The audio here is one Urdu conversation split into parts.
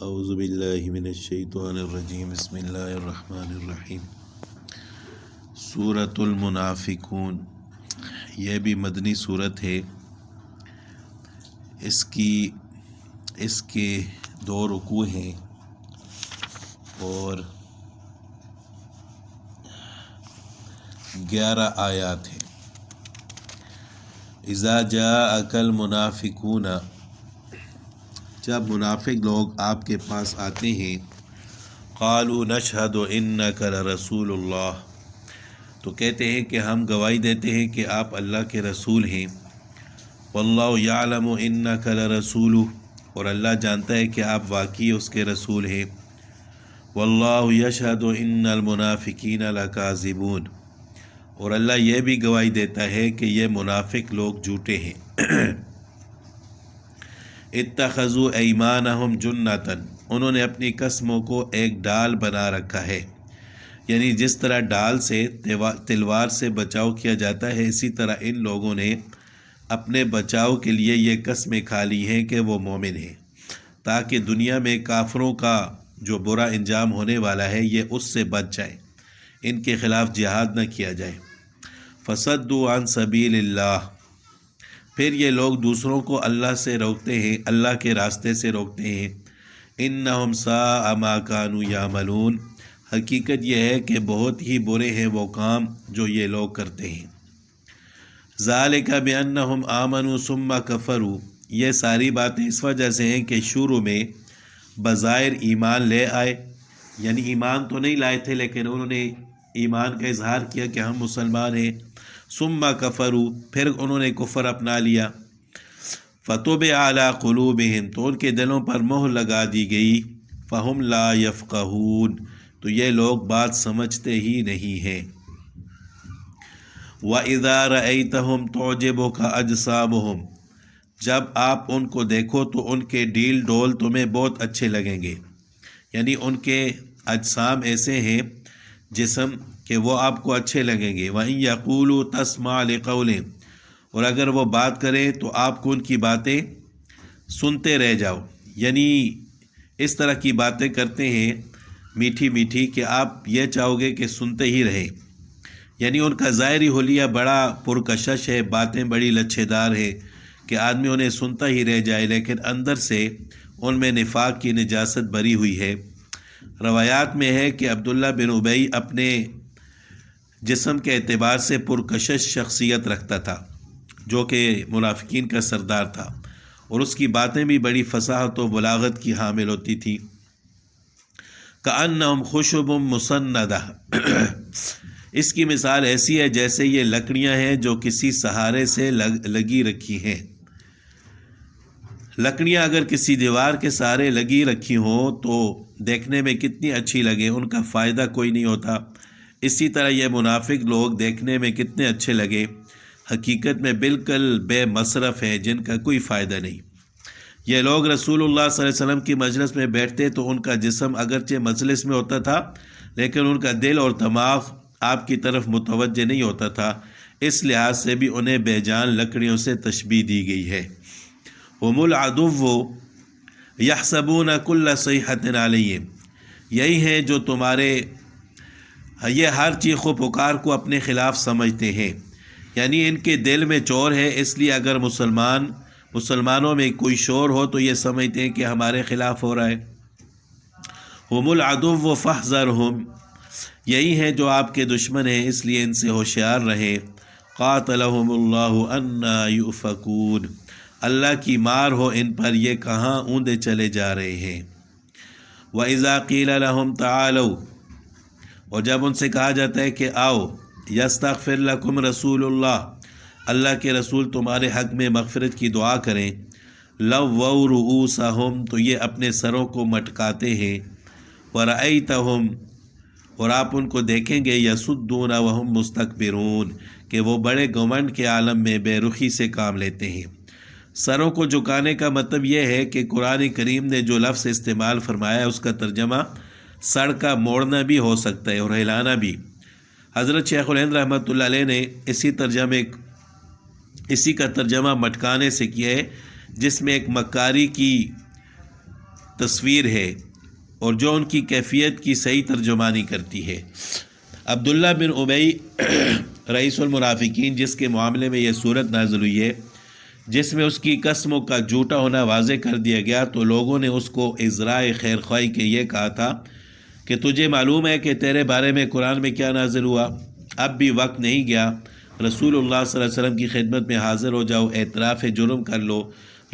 اعوذ باللہ من الشیطان الرجیم بسم اللہ الرحمن الرحیم۔ سورۃ المنافقون، یہ بھی مدنی صورت ہے۔ اس کے 2 رکوع ہیں اور 11 آیات ہیں۔ اذا جاءک المنافقون، جب منافق لوگ آپ کے پاس آتے ہیں، قالوا نشہد انک لرسول اللہ، تو کہتے ہیں کہ ہم گواہی دیتے ہیں کہ آپ اللہ کے رسول ہیں۔ واللہ یعلم انک لرسولہ، اور اللہ جانتا ہے کہ آپ واقعی اس کے رسول ہیں۔ واللہ یشہد ان المنافقین لکاذبون، اور اللہ یہ بھی گواہی دیتا ہے کہ یہ منافق لوگ جھوٹے ہیں۔ اتخذوا ایمانہم جنۃ، انہوں نے اپنی قسموں کو ایک ڈال بنا رکھا ہے، یعنی جس طرح ڈال سے تلوار سے بچاؤ کیا جاتا ہے، اسی طرح ان لوگوں نے اپنے بچاؤ کے لیے یہ قسمیں کھا لی ہیں کہ وہ مومن ہیں، تاکہ دنیا میں کافروں کا جو برا انجام ہونے والا ہے یہ اس سے بچ جائے، ان کے خلاف جہاد نہ کیا جائے۔ فصدوا عن سبیل اللہ، پھر یہ لوگ دوسروں کو اللہ سے روکتے ہیں، اللہ کے راستے سے روکتے ہیں۔ انہم ساء ما کانوا یعملون، حقیقت یہ ہے کہ بہت ہی برے ہیں وہ کام جو یہ لوگ کرتے ہیں۔ ذالک بانہم آمنوا ثم کفروا، یہ ساری باتیں اس وجہ سے ہیں کہ شروع میں بظاہر ایمان لے آئے، یعنی ایمان تو نہیں لائے تھے لیکن انہوں نے ایمان کا اظہار کیا کہ ہم مسلمان ہیں۔ ثم کفروا، پھر انہوں نے کفر اپنا لیا۔ فطبع علی قلوبہم، تو ان کے دلوں پر مہر لگا دی گئی۔ فہم لا یفقہون، تو یہ لوگ بات سمجھتے ہی نہیں ہیں۔ وَإِذَا رَأَيْتَهُمْ تُعْجِبُكَ أَجْسَامُهُمْ، جب آپ ان کو دیکھو تو ان کے ڈیل ڈول تمہیں بہت اچھے لگیں گے، یعنی ان کے اجسام ایسے ہیں جسم کہ وہ آپ کو اچھے لگیں گے۔ وَإِن يَقُولُوا تَسْمَعْ لِقَوْلِهِمْ، اور اگر وہ بات کریں تو آپ کو ان کی باتیں سنتے رہ جاؤ، یعنی اس طرح کی باتیں کرتے ہیں میٹھی میٹھی کہ آپ یہ چاہو گے کہ سنتے ہی رہیں، یعنی ان کا ظاہری حلیہ بڑا پرکشش ہے، باتیں بڑی لچھے دار ہے کہ آدمی انہیں سنتا ہی رہ جائے، لیکن اندر سے ان میں نفاق کی نجاست بھری ہوئی ہے۔ روایات میں ہے کہ عبداللہ بن ابی اپنے جسم کے اعتبار سے پرکشش شخصیت رکھتا تھا، جو کہ منافقین کا سردار تھا، اور اس کی باتیں بھی بڑی فصاحت و بلاغت کی حامل ہوتی تھی۔ کأنہم خشب مسندہ، اس کی مثال ایسی ہے جیسے یہ لکڑیاں ہیں جو کسی سہارے سے لگی رکھی ہیں۔ لکڑیاں اگر کسی دیوار کے سہارے لگی رکھی ہوں تو دیکھنے میں کتنی اچھی لگے، ان کا فائدہ کوئی نہیں ہوتا۔ اسی طرح یہ منافق لوگ دیکھنے میں کتنے اچھے لگے، حقیقت میں بالکل بے مصرف ہیں، جن کا کوئی فائدہ نہیں۔ یہ لوگ رسول اللہ صلی اللہ علیہ وسلم کی مجلس میں بیٹھتے تو ان کا جسم اگرچہ مجلس میں ہوتا تھا لیکن ان کا دل اور دماغ آپ کی طرف متوجہ نہیں ہوتا تھا، اس لحاظ سے بھی انہیں بے جان لکڑیوں سے تشبیہ دی گئی ہے۔ ہم العدو یحسبون کل صیحۃ علیہم، یہی ہیں جو تمہارے یہ ہر چیخ و پکار کو اپنے خلاف سمجھتے ہیں، یعنی ان کے دل میں چور ہے، اس لیے اگر مسلمانوں میں کوئی شور ہو تو یہ سمجھتے ہیں کہ ہمارے خلاف ہو رہا ہے۔ ہم العدو فاحذرہم، یہی ہیں جو آپ کے دشمن ہیں، اس لیے ان سے ہوشیار رہیں۔ قاتلہم اللہ انا یؤفکون، اللہ کی مار ہو ان پر، یہ کہاں اوندے چلے جا رہے ہیں۔ وَإِذَا قِيلَ لَهُمْ تَعَالَوْا، اور جب ان سے کہا جاتا ہے کہ آؤ، یستغفر لکم رسول اللہ کے رسول تمہارے حق میں مغفرت کی دعا کریں، لووا رؤوسہم، تو یہ اپنے سروں کو مٹکاتے ہیں۔ ورأیتہم، اور آپ ان کو دیکھیں گے، یصدون وہم مستکبرون، کہ وہ بڑے گھمنڈ کے عالم میں بے رخی سے کام لیتے ہیں۔ سروں کو جھکانے کا مطلب یہ ہے کہ قرآن کریم نے جو لفظ استعمال فرمایا ہے اس کا ترجمہ سر کا موڑنا بھی ہو سکتا ہے اور ہلانا بھی۔ حضرت شیخ الہند رحمۃ اللہ علیہ نے اسی کا ترجمہ مٹکانے سے کیا ہے، جس میں ایک مکاری کی تصویر ہے اور جو ان کی کیفیت کی صحیح ترجمانی کرتی ہے۔ عبداللہ بن ابی رئیس المنافقین، جس کے معاملے میں یہ صورت نازل ہوئی ہے، جس میں اس کی قسموں کا جھوٹا ہونا واضح کر دیا گیا، تو لوگوں نے اس کو ازرائے خیر خواہی کے یہ کہا تھا کہ تجھے معلوم ہے کہ تیرے بارے میں قرآن میں کیا نازل ہوا؟ اب بھی وقت نہیں گیا، رسول اللہ صلی اللہ علیہ وسلم کی خدمت میں حاضر ہو جاؤ، اعتراف جرم کر لو،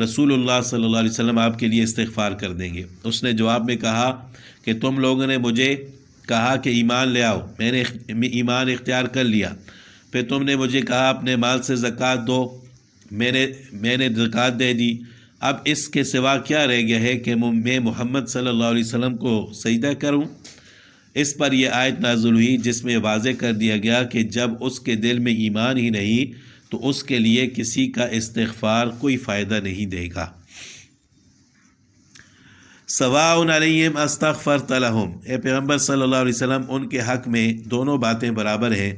رسول اللہ صلی اللہ علیہ وسلم آپ کے لیے استغفار کر دیں گے۔ اس نے جواب میں کہا کہ تم لوگوں نے مجھے کہا کہ ایمان لے آؤ، میں نے ایمان اختیار کر لیا، پھر تم نے مجھے کہا اپنے مال سے زکوٰۃ دو، میں نے زکوٰۃ دے دی، اب اس کے سوا کیا رہ گیا ہے کہ میں محمد صلی اللہ علیہ وسلم کو سجدہ کروں؟ اس پر یہ آیت نازل ہوئی جس میں واضح کر دیا گیا کہ جب اس کے دل میں ایمان ہی نہیں تو اس کے لیے کسی کا استغفار کوئی فائدہ نہیں دے گا۔ سواء علیہم استغفرت لہم، اے پیغمبر صلی اللہ علیہ وسلم، ان کے حق میں دونوں باتیں برابر ہیں،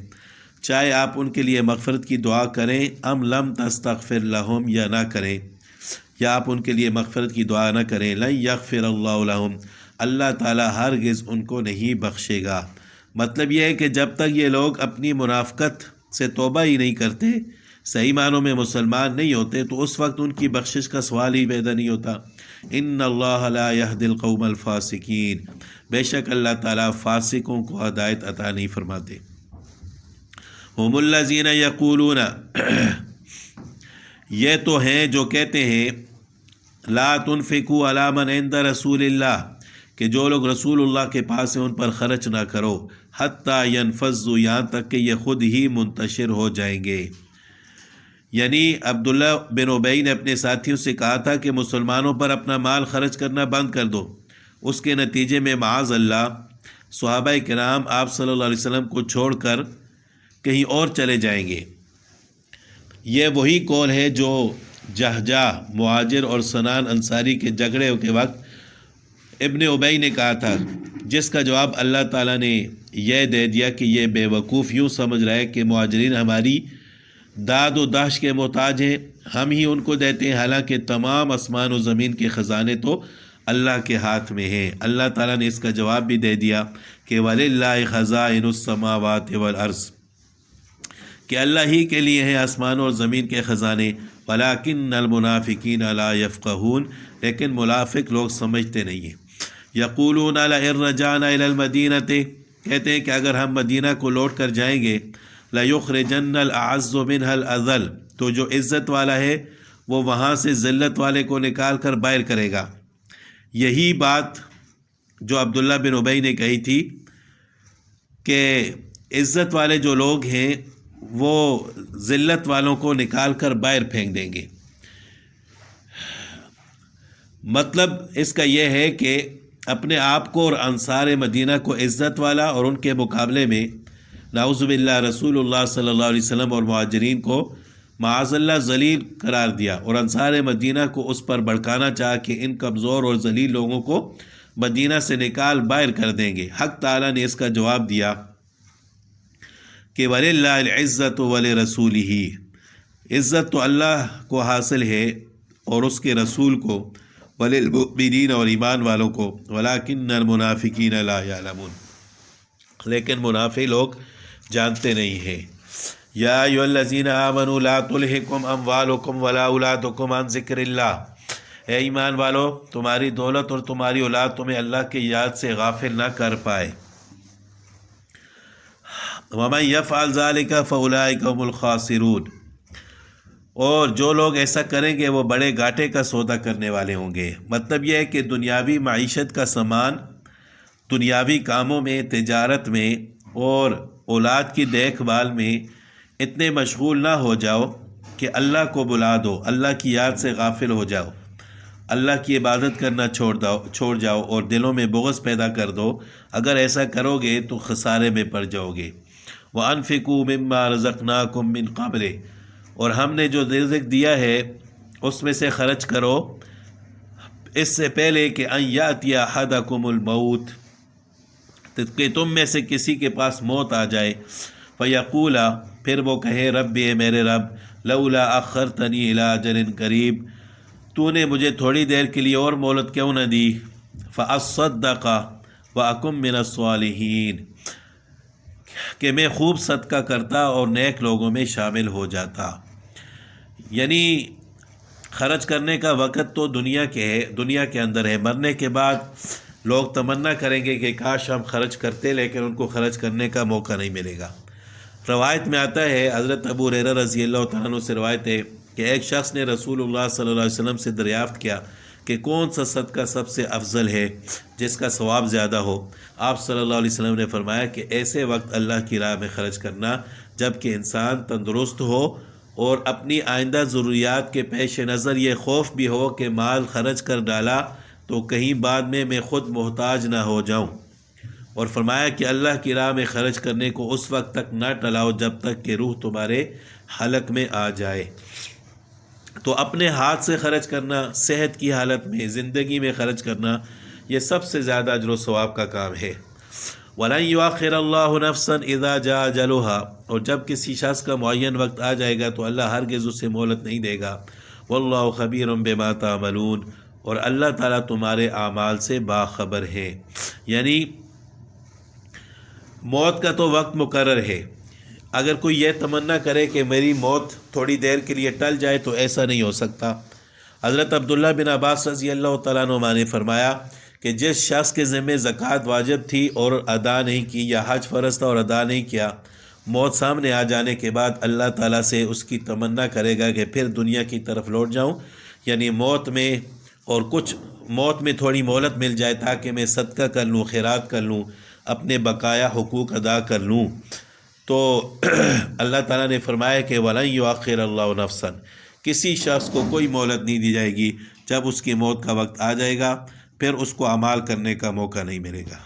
چاہے آپ ان کے لیے مغفرت کی دعا کریں ام لم تستغفر لہم، یا نہ کریں، یا آپ ان کے لیے مغفرت کی دعا نہ کریں، لن یغفر اللہ لہم، اللہ تعالیٰ ہرگز ان کو نہیں بخشے گا۔ مطلب یہ ہے کہ جب تک یہ لوگ اپنی منافقت سے توبہ ہی نہیں کرتے، صحیح معنوں میں مسلمان نہیں ہوتے، تو اس وقت ان کی بخشش کا سوال ہی پیدا نہیں ہوتا۔ ان اللہ لا یہدی القوم الفاسقین، بے شک اللہ تعالیٰ فاسقوں کو ہدایت عطا نہیں فرماتے۔ ہم الذین یقولون، یہ تو ہیں جو کہتے ہیں، لا تنفقوا علی من عند رسول اللہ، کہ جو لوگ رسول اللہ کے پاس ہیں ان پر خرچ نہ کرو، حتیٰ ینفضوا، یہاں تک کہ یہ خود ہی منتشر ہو جائیں گے۔ یعنی عبداللہ بن ابی نے اپنے ساتھیوں سے کہا تھا کہ مسلمانوں پر اپنا مال خرچ کرنا بند کر دو، اس کے نتیجے میں معاذ اللہ صحابہ کرام آپ صلی اللہ علیہ وسلم کو چھوڑ کر کہیں اور چلے جائیں گے۔ یہ وہی قول ہے جو جہجہ مہاجر اور سنان انصاری کے جھگڑے کے وقت ابن ابی نے کہا تھا، جس کا جواب اللہ تعالیٰ نے یہ دے دیا کہ یہ بے وقوف یوں سمجھ رہا ہے کہ مہاجرین ہماری داد و دہش کے محتاج ہیں، ہم ہی ان کو دیتے ہیں، حالانکہ تمام آسمان و زمین کے خزانے تو اللہ کے ہاتھ میں ہیں۔ اللہ تعالیٰ نے اس کا جواب بھی دے دیا کہ وَلِلَّهِ خَزَائِنُ السَّمَاوَاتِ وَالْأَرْضِ، کہ اللہ ہی کے لیے ہیں آسمانوں اور زمین کے خزانے، وَلَٰكِنَّ الْمُنَافِقِينَ لَا يَفْقَهُونَ، لیکن منافق لوگ سمجھتے نہیں ہیں۔ يَقُولُونَ لَئِن رَجَعْنَا إِلَى الْمَدِينَةِ، کہتے ہیں کہ اگر ہم مدینہ کو لوٹ کر جائیں گے، لَيُخْرِجَنَّ الْأَعَزُّ مِنْهَا الْأَذَلَّ، تو جو عزت والا ہے وہ وہاں سے ذلت والے کو نکال کر باہر کرے گا۔ یہی بات جو عبداللہ بن ابی نے کہی تھی کہ عزت والے جو لوگ ہیں وہ ذلت والوں کو نکال کر باہر پھینک دیں گے۔ مطلب اس کا یہ ہے کہ اپنے آپ کو اور انصار مدینہ کو عزت والا اور ان کے مقابلے میں نعوذ باللہ رسول اللہ صلی اللہ علیہ وسلم اور مہاجرین کو معاذ اللہ ذلیل قرار دیا، اور انصار مدینہ کو اس پر بھڑکانا چاہا کہ ان کمزور اور ذلیل لوگوں کو مدینہ سے نکال باہر کر دیں گے۔ حق تعالیٰ نے اس کا جواب دیا کہ وَلِلَّهِ الْعِزَّةُ وَلِرَسُولِهِ، عزت تو اللہ کو حاصل ہے اور اس کے رسول کو، وَلِلْمُؤْمِنِينَ اور ایمان والوں کو، وَلَٰكِنَّ الْمُنَافِقِينَ لَا يَعْلَمُونَ، لیکن منافق لوگ جانتے نہیں ہیں۔ یا ایھا الذین آمنوا لا تلہکم اموالکم ولا اولادکم عن ذکر اللہ، اے ایمان والو، تمہاری دولت اور تمہاری اولاد تمہیں اللہ کی یاد سے غافل نہ کر پائے۔ ومن یفعل ذلک فاولئک هم الخاسرون، اور جو لوگ ایسا کریں گے وہ بڑے گھاٹے کا سودا کرنے والے ہوں گے۔ مطلب یہ ہے کہ دنیاوی معیشت کا سامان، دنیاوی کاموں میں، تجارت میں اور اولاد کی دیکھ بھال میں اتنے مشغول نہ ہو جاؤ کہ اللہ کو بلا دو، اللہ کی یاد سے غافل ہو جاؤ، اللہ کی عبادت کرنا چھوڑ جاؤ اور دلوں میں بغض پیدا کر دو۔ اگر ایسا کرو گے تو خسارے میں پڑ جاؤ گے۔ وَأَنفِقُوا مِمَّا رَزَقْنَاكُم مِّن قَبْلِ، اور ہم نے جو رزق دیا ہے اس میں سے خرچ کرو اس سے پہلے کہ ان یاتی احدکم الموت، کہ تم میں سے کسی کے پاس موت آ جائے، فیقول، پھر وہ کہے رب، اے میرے رب، لولا اخرتنی الی اجل قریب، تو نے مجھے تھوڑی دیر کے لیے اور مہلت کیوں نہ دی، فَأَصَّدَّقَ وَأَكُن مِّنَ الصَّالِحِينَ، کہ میں خوب صدقہ کرتا اور نیک لوگوں میں شامل ہو جاتا۔ یعنی خرچ کرنے کا وقت تو دنیا کے اندر ہے، مرنے کے بعد لوگ تمنا کریں گے کہ کاش ہم خرچ کرتے، لیکن ان کو خرچ کرنے کا موقع نہیں ملے گا۔ روایت میں آتا ہے، حضرت ابو ہریرہ رضی اللہ تعالیٰ عنہ سے روایت ہے کہ ایک شخص نے رسول اللہ صلی اللہ علیہ وسلم سے دریافت کیا کہ کون سا صدقہ سب سے افضل ہے جس کا ثواب زیادہ ہو۔ آپ صلی اللہ علیہ وسلم نے فرمایا کہ ایسے وقت اللہ کی راہ میں خرچ کرنا جب کہ انسان تندرست ہو اور اپنی آئندہ ضروریات کے پیش نظر یہ خوف بھی ہو کہ مال خرچ کر ڈالا تو کہیں بعد میں خود محتاج نہ ہو جاؤں۔ اور فرمایا کہ اللہ کی راہ میں خرچ کرنے کو اس وقت تک نہ ٹلاؤ جب تک کہ روح تمہارے حلق میں آ جائے۔ تو اپنے ہاتھ سے خرچ کرنا، صحت کی حالت میں، زندگی میں خرچ کرنا، یہ سب سے زیادہ اجر و ثواب کا کام ہے۔ وَلَن يُؤَخِّرَ اللَّهُ نَفْسًا إِذَا جَاءَ أَجَلُهَا، اور جب کسی شخص کا معین وقت آ جائے گا تو اللہ ہرگز اسے مہلت نہیں دے گا۔ وَاللَّهُ خَبِيرٌ بِمَا تَعْمَلُونَ، اور اللہ تعالیٰ تمہارے اعمال سے باخبر ہے۔ یعنی موت کا تو وقت مقرر ہے، اگر کوئی یہ تمنا کرے کہ میری موت تھوڑی دیر کے لیے ٹل جائے تو ایسا نہیں ہو سکتا۔ حضرت عبداللہ بن عباس رضی اللہ تعالیٰ عنہ نے فرمایا کہ جس شخص کے ذمہ زکوٰۃ واجب تھی اور ادا نہیں کی، یا حج فرض تھا اور ادا نہیں کیا، موت سامنے آ جانے کے بعد اللہ تعالیٰ سے اس کی تمنا کرے گا کہ پھر دنیا کی طرف لوٹ جاؤں، یعنی موت میں تھوڑی مہلت مل جائے تاکہ میں صدقہ کر لوں، خیرات کر لوں، اپنے بقایا حقوق ادا کر لوں۔ تو اللہ تعالیٰ نے فرمایا کہ وَلَن يُؤَخِّرَ اللَّهُ نَفْسًا، کسی شخص کو کوئی مہلت نہیں دی جائے گی، جب اس کی موت کا وقت آ جائے گا پھر اس کو اعمال کرنے کا موقع نہیں ملے گا۔